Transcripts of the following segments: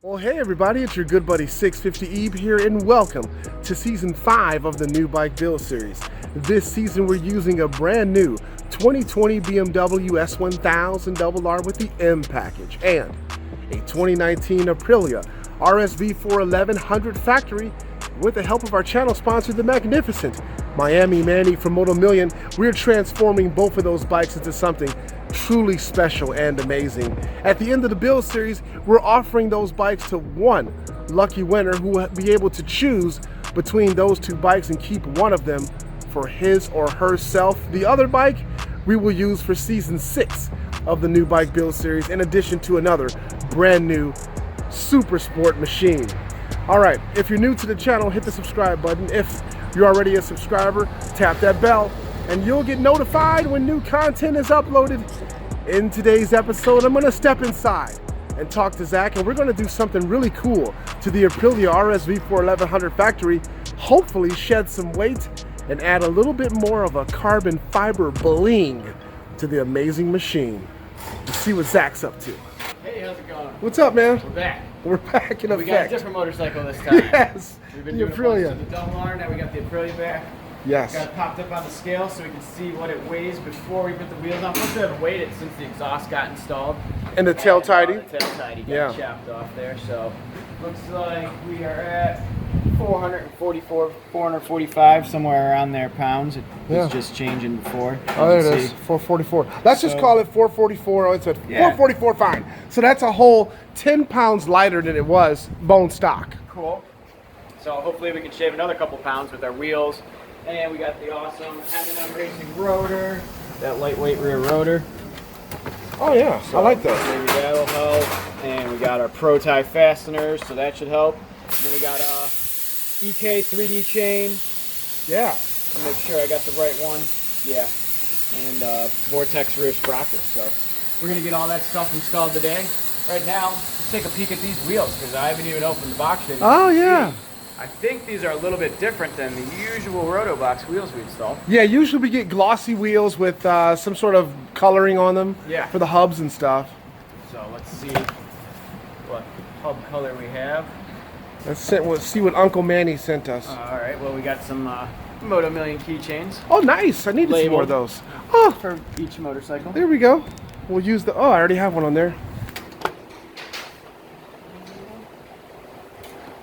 Well, hey everybody, it's your good buddy 650 Ebe here, and welcome to Season 5 of the New Bike Build Series. This season we're using a brand new 2020 BMW S1000RR with the M package and a 2019 Aprilia RSV4 1100 factory with the help of our channel sponsor, the magnificent Miami Manny from Moto Million. We're transforming both of those bikes into something truly special and amazing. At the end of the build series, we're offering those bikes to one lucky winner who will be able to choose between those two bikes and keep one of them for his or herself. The other bike we will use for Season 6 of the New Bike Build Series, in addition to another brand new super sport machine. All right, if you're new to the channel, hit the subscribe button. If you're already a subscriber, tap that bell and you'll get notified when new content is uploaded. In today's episode, I'm gonna step inside and talk to Zach, and we're gonna do something really cool to the Aprilia RSV4 1100 factory, hopefully shed some weight and add a little bit more of a carbon fiber bling to the amazing machine. Let's see what Zach's up to. Hey, how's it going? What's up, man? We're back. We're back in effect. We got a different motorcycle this time. Yes, We've been the doing Aprilia. a bunch of the double R, now we got the Aprilia back. Yes. Got it popped up on the scale so we can see what it weighs before we put the wheels on. Plus we haven't weighed it since the exhaust got installed. And the tail tidy? The tail tidy got Yeah. chopped off there. So looks like we are at 444, 445, somewhere around there pounds. It was just changing before. Oh, there it is, 444. Let's just call it 444. Oh, it's at 444, fine. So that's a whole 10 pounds lighter than it was bone stock. Cool. So hopefully we can shave another couple pounds with our wheels. And we got the awesome M&M Racing rotor, that lightweight rear rotor. Oh yeah, So I like that. Maybe that'll help. And we got our Pro-Tie fasteners, so that should help. And then we got EK 3D chain. Yeah. I'll make sure I got the right one. Yeah. And Vortex rear sprocket. So we're gonna get all that stuff installed today. Right now, let's take a peek at these wheels because I haven't even opened the box yet. Oh yeah. I think these are a little bit different than the usual Rotobox wheels we install. Yeah, usually we get glossy wheels with some sort of coloring on them for the hubs and stuff. So let's see what hub color we have. Let's see what Uncle Manny sent us. All right, well we got some Moto Million keychains. Oh nice, I needed some more of those. Oh, for each motorcycle. there we go. We'll use the, oh I already have one on there.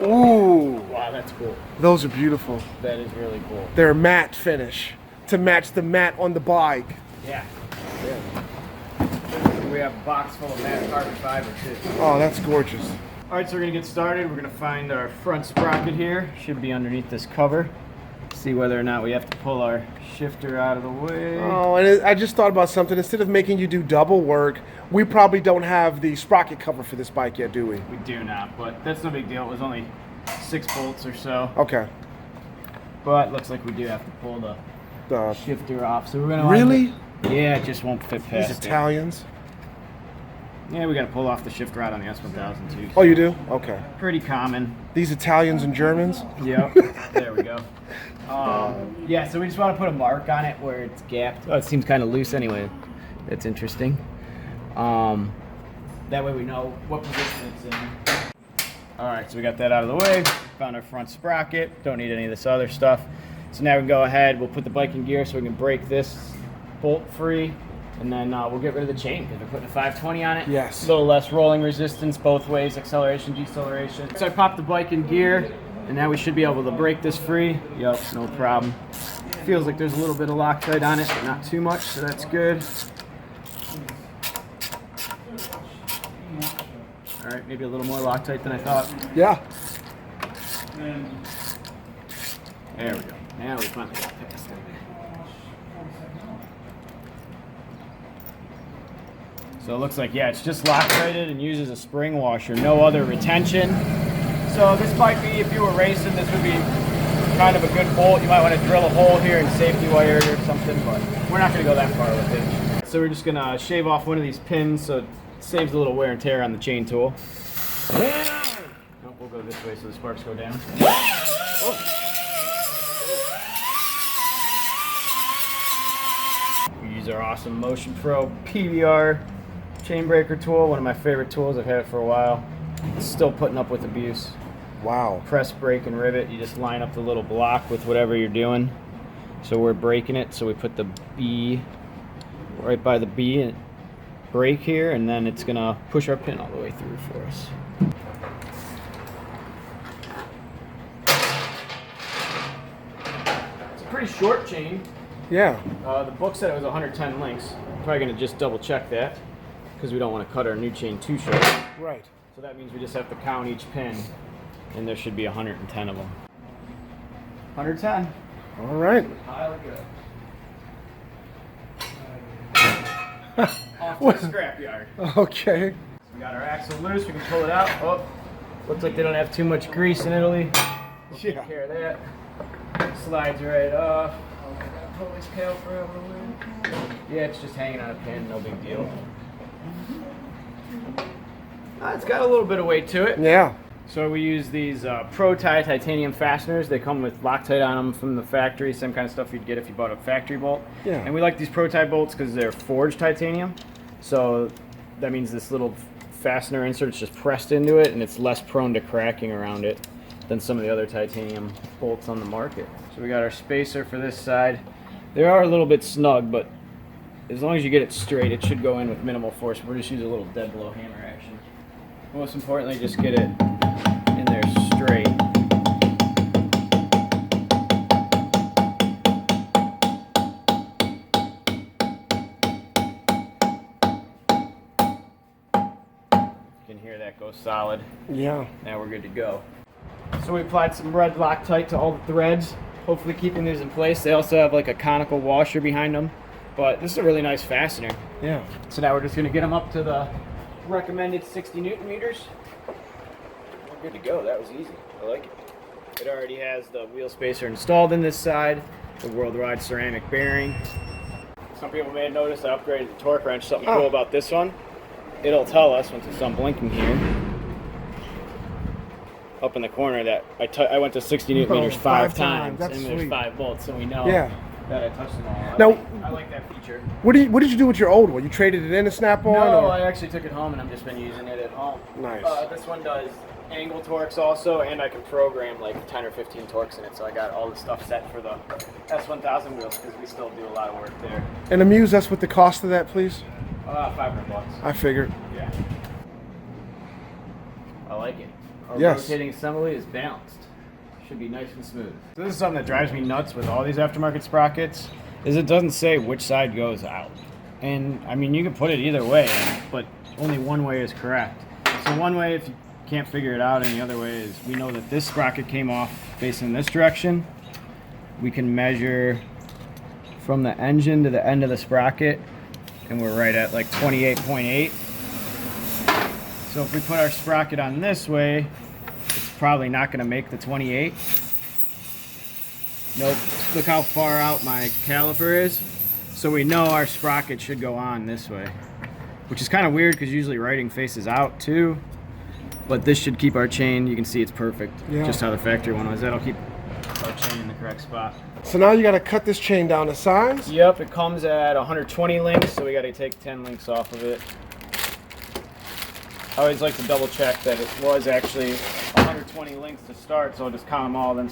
Ooh. Wow, that's cool. Those are beautiful. That is really cool. They're matte finish to match the matte on the bike. Yeah. We have a box full of matte carbon fiber too. Oh, that's gorgeous. All right, so we're gonna get started. We're gonna find our front sprocket here. Should be underneath this cover. See whether or not we have to pull our shifter out of the way. Oh, and I just thought about something. Instead of making you do double work, we probably don't have the sprocket cover for this bike yet, do we? We do not, but that's no big deal. It was only 6 bolts or so. Okay. But looks like we do have to pull the shifter off. So we're gonna Really? Yeah, it just won't fit past These Italians? Yeah, we gotta pull off the shifter out on the S1000 too. Oh, you do? Okay. Pretty common. These Italians and Germans? Yep. There we go. Yeah, so we just want to put a mark on it where it's gapped. Oh, it seems kind of loose anyway. That's interesting. That way we know what position it's in. All right, so we got that out of the way. Found our front sprocket. Don't need any of this other stuff. So now we can go ahead. We'll put the bike in gear so we can break this bolt free. And then we'll get rid of the chain because we're putting a 520 on it. Yes. A little less rolling resistance both ways, acceleration, deceleration. So I popped the bike in gear, and now we should be able to break this free. Yep, no problem. Feels like there's a little bit of Loctite on it, but not too much, so that's good. All right, maybe a little more Loctite than I thought. Yeah. There we go. Now we finally got past it. So it looks like, yeah, it's just Loctited and uses a spring washer, no other retention. So this might be, if you were racing, this would be kind of a good bolt. You might want to drill a hole here and safety wire it or something, but we're not going to go that far with it. So we're just going to shave off one of these pins so it saves a little wear and tear on the chain tool. Oh, we'll go this way so the sparks go down. We use our awesome Motion Pro PBR chain breaker tool, one of my favorite tools. I've had it for a while. It's still putting up with abuse. Wow. Press, brake, and rivet. You just line up the little block with whatever you're doing. So we're braking it, so we put the B right by the B and brake here, and then it's gonna push our pin all the way through for us. It's a pretty short chain. Yeah. The book said it was 110 links. I'm probably gonna just double check that because we don't want to cut our new chain too short. Right. So that means we just have to count each pin, and there should be 110 of them. 110. All right. Pile good. Off to the scrapyard. Okay. So we got our axle loose. We can pull it out. Oh, looks like they don't have too much grease in Italy. We'll take care of that. Slides right off. Oh, I gotta pull this tail for a little bit. Yeah, it's just hanging on a pin. No big deal. It's got a little bit of weight to it. Yeah. So we use these Pro-Tie titanium fasteners. They come with Loctite on them from the factory, same kind of stuff you'd get if you bought a factory bolt. Yeah. And we like these Pro-Tie bolts because they're forged titanium. So that means this little fastener insert is just pressed into it, and it's less prone to cracking around it than some of the other titanium bolts on the market. So we got our spacer for this side. They are a little bit snug, but as long as you get it straight, it should go in with minimal force. We're just using a little dead blow hammer action. Most importantly, just get it in there straight. You can hear that go solid. Yeah. Now we're good to go. So we applied some red Loctite to all the threads, hopefully keeping these in place. They also have like a conical washer behind them, but this is a really nice fastener. Yeah. So now we're just going to get them up to the recommended 60 Newton meters. We're good to go. That was easy. I like it. It already has the wheel spacer installed in this side, the worldwide ceramic bearing. Some people may have noticed I upgraded the torque wrench. Something cool about this one, it'll tell us once it's done blinking here, up in the corner, that I went to 60 Newton meters five times, That's and sweet. there's 5 volts, so we know that I touched them all. Now, I like that feature. What did you do with your old one? You traded it in to Snap-on? No, or? I actually took it home and I've just been using it at home. Nice. This one does angle torques also, and I can program like 10 or 15 torques in it, so I got all the stuff set for the S1000 wheels because we still do a lot of work there. And amuse us with the cost of that, please. $500. I figured. Yeah. I like it. Our Yes. rotating assembly is balanced. Should be nice and smooth. So this is something that drives me nuts with all these aftermarket sprockets, is it doesn't say which side goes out. And I mean, you can put it either way, but only one way is correct. So one way, if you can't figure it out, and the other way is we know that this sprocket came off facing this direction. We can measure from the engine to the end of the sprocket, and we're right at like 28.8. So if we put our sprocket on this way, it's probably not going to make the 28. Nope. Look how far out my caliper is. So we know our sprocket should go on this way, which is kind of weird because usually writing faces out too. But this should keep our chain. You can see it's perfect. Yeah. Just how the factory one was. That'll keep our chain in the correct spot. So now you got to cut this chain down to size? Yep, it comes at 120 links, so we got to take 10 links off of it. I always like to double check that it was actually 120 links to start, so I'll just count them all. Then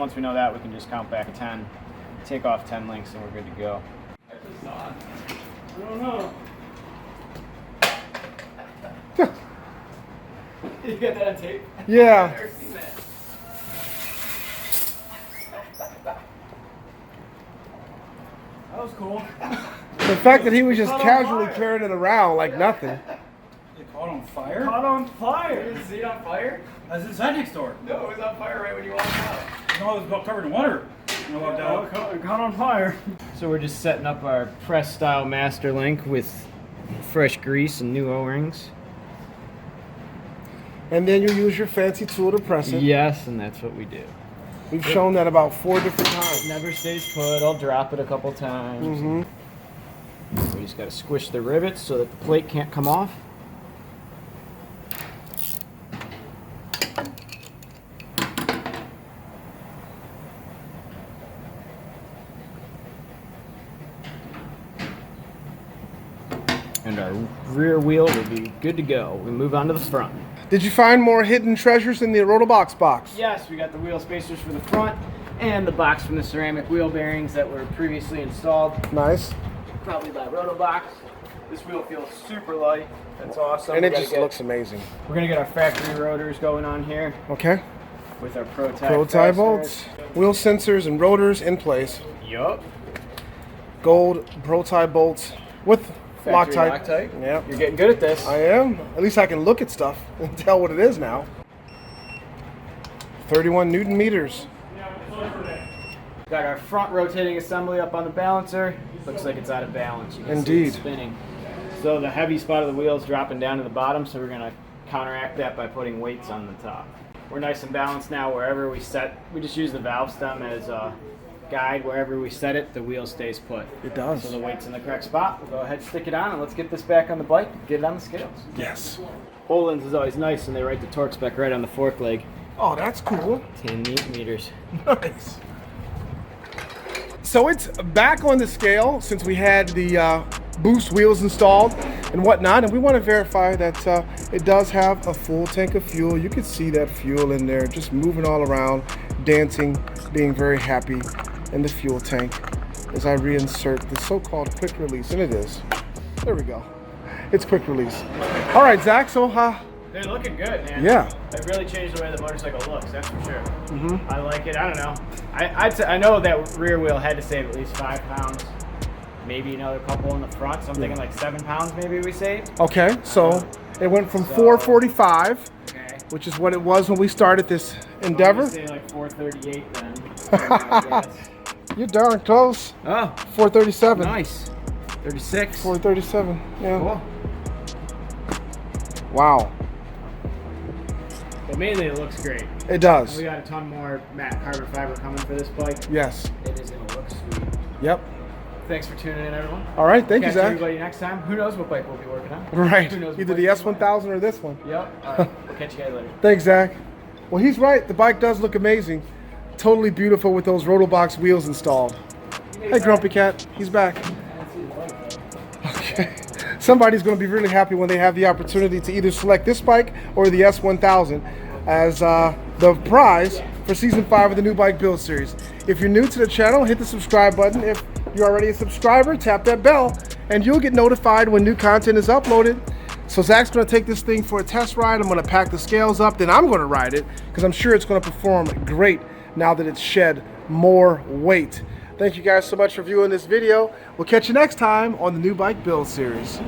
once we know that, we can just count back 10, take off 10 links, and we're good to go. I don't know. You got that on tape? Yeah. I've never seen that. That was cool. The fact that he was just casually carrying it around like nothing. It caught on fire? Caught on fire. Did you see it on fire? I was inside next door. No, it was on fire right when you walked out. No, it was about covered in water. when I walked out. Caught on fire. So we're just setting up our press style master link with fresh grease and new O-rings. And then you use your fancy tool to press it. Yes, and that's what we do. We've shown that about 4 different times. Never stays put. I'll drop it a couple times. Mm-hmm. We just got to squish the rivets so that the plate can't come off. And our rear wheel will be good to go. We move on to the front. Did you find more hidden treasures in the Rotobox box? Yes, we got the wheel spacers for the front and the box from the ceramic wheel bearings that were previously installed. Nice. Probably by Rotobox. This wheel feels super light. That's awesome. And it just looks amazing. We're gonna get our factory rotors going on here Okay. with our pro Pro tie fasteners. bolts, wheel sensors, and rotors in place. Yup. Gold pro tie bolts with Factory Loctite. Loctite. Yeah. You're getting good at this. I am. At least I can look at stuff and tell what it is now. 31 Newton meters. Got our front rotating assembly up on the balancer. Looks like it's out of balance. You can see Indeed. it spinning. So the heavy spot of the wheel is dropping down to the bottom, so we're gonna counteract that by putting weights on the top. We're nice and balanced now wherever we set. We just use the valve stem as a guide. Wherever we set it, the wheel stays put. It does. So the weight's in the correct spot. We'll go ahead and stick it on, and let's get this back on the bike and get it on the scales. Yes. Holden's is always nice, and they write the torque spec right on the fork leg. Oh, that's cool. 10 Newton meters. Nice. So it's back on the scale since we had the Boost wheels installed and whatnot, and we want to verify that it does have a full tank of fuel. You can see that fuel in there, just moving all around, dancing, being very happy in the fuel tank as I reinsert the so-called quick release, and it is. There we go. It's quick release. All right, Zach. So, They're looking good, man. yeah. They really changed the way the motorcycle looks, that's for sure. I like it. I don't know. I know that rear wheel had to save at least 5 pounds. Maybe another couple in the front. So I'm thinking like 7 pounds maybe we saved. Okay. So it went from 445, Okay. which is what it was when we started this endeavor. I'm gonna say like 438 then. I guess. You're darn close. Oh, 437. nice. 36. 437. Yeah. Cool. Wow. But mainly it looks great. It does. We got a ton more matte carbon fiber coming for this bike. Yes. It is gonna look sweet. Yep. Thanks for tuning in, everyone. All right. Thank you, Catch Zach. everybody next time. Who knows what bike we'll be working on? Right. Who knows what Either bike the we'll be S1000 or this one. Yep. All right. We'll catch you guys later. Thanks, Zach. Well, he's right. The bike does look amazing. Totally beautiful with those Rotobox wheels installed. Hey, Grumpy Cat. He's back. Okay. Somebody's going to be really happy when they have the opportunity to either select this bike or the S1000 as the prize for Season 5 of the New Bike Build Series. If you're new to the channel, hit the subscribe button. If you're already a subscriber, tap that bell, and you'll get notified when new content is uploaded. So Zach's going to take this thing for a test ride. I'm going to pack the scales up, then I'm going to ride it because I'm sure it's going to perform great now that it's shed more weight. Thank you guys so much for viewing this video. We'll catch you next time on the New Bike Build Series.